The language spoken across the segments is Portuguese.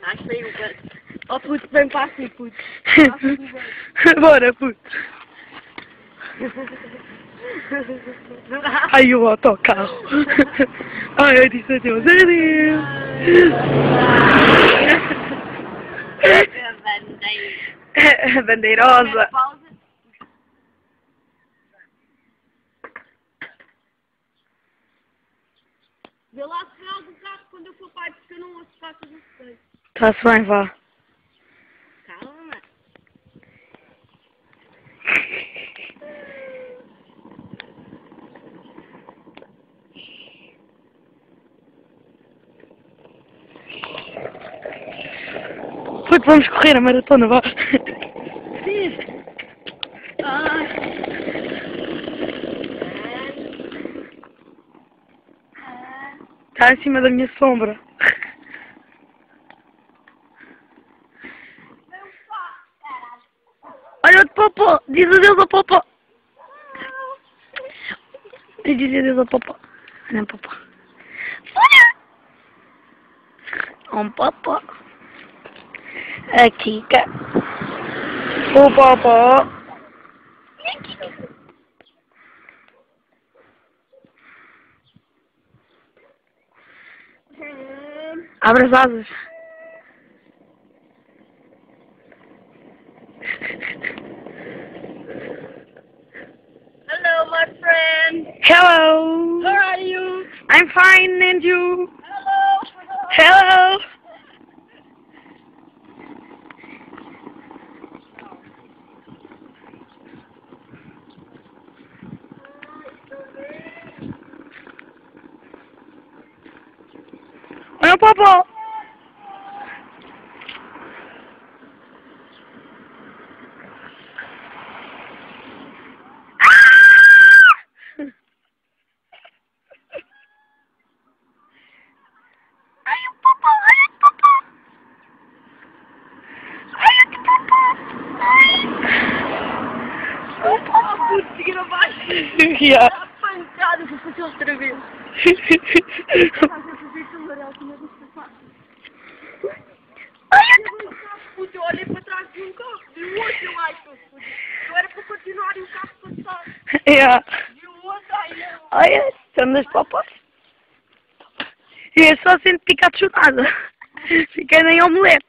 Acho meio bem. Ó puto, vem para aqui, puto. Bora, puto. Ai, o autocarro. Ai, eu disse adeus. Adeus. Bandeirosa. Vê lá o final do carro quando eu for pai, porque eu não ouço passas no seio. Tá-se bem, vá. Calma. Puto, vamos correr a maratona, vá. Sim. Ai. Está em cima da minha sombra. Olha o Popó! Diz adeus ao Popó! Diz adeus ao Popó. Olha o Popó. Um Popó. A Kika. O Popó. Abre as asas. Hello, my friend. Hello. How are you? I'm fine, and you? Hello. Hello. Olha o Popó. Oh, puto, seguir abaixo. Yeah. Tá pancada, vou fazer outra vez. Fazer isso amarelo, como é que isto faz? Puto, eu olhei para trás de um carro, vi o outro, eu acho. Eu era para continuar e o carro passar. Yeah. Vi o outro, ai não. Olha, estamos nas Popós. E é só sendo Pikachu nada. Fiquei nem omelete.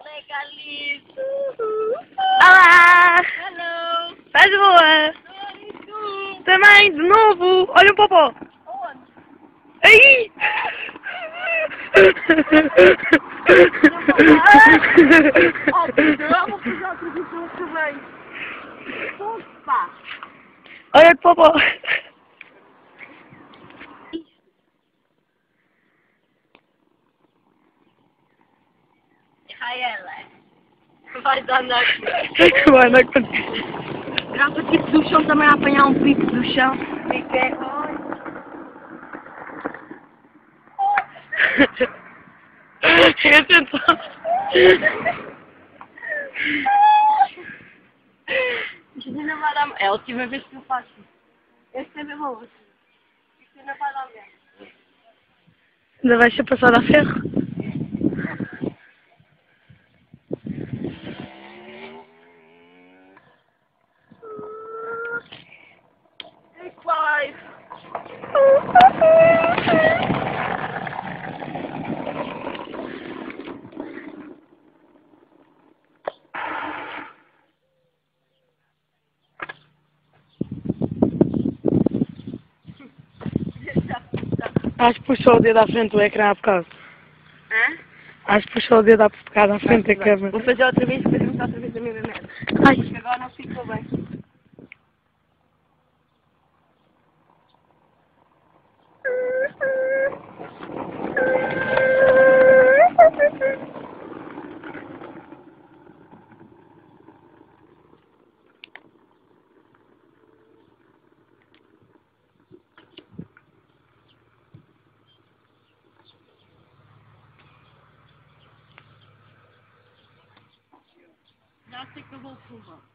Legalito. Olá! Hello. Faz boa! Também, de novo! Olha o Popó! Onde? Aí! Oh, puto, eu vou fazer outra vez que eu acabei. Opa. Olha o Popó! Ai, ela. Vai dar na Vai andar contigo. Grava o pico do chão também a apanhar um pico do chão. Fica. Eu tentar. Isto ainda vai dar. É a última vez que eu faço. Esta é mesmo a última. Isto ainda vai dar merda. Ainda vais ser passado a ferro? Vai. Acho que puxou o dedo à frente do ecrã há bocado. Hã? Acho que puxou o dedo há bocado à frente da câmera. Vou fazer outra vez, fazemos outra vez a mesma merda. Ai! Porque agora não ficou bem. Já sei que eu vou fumar.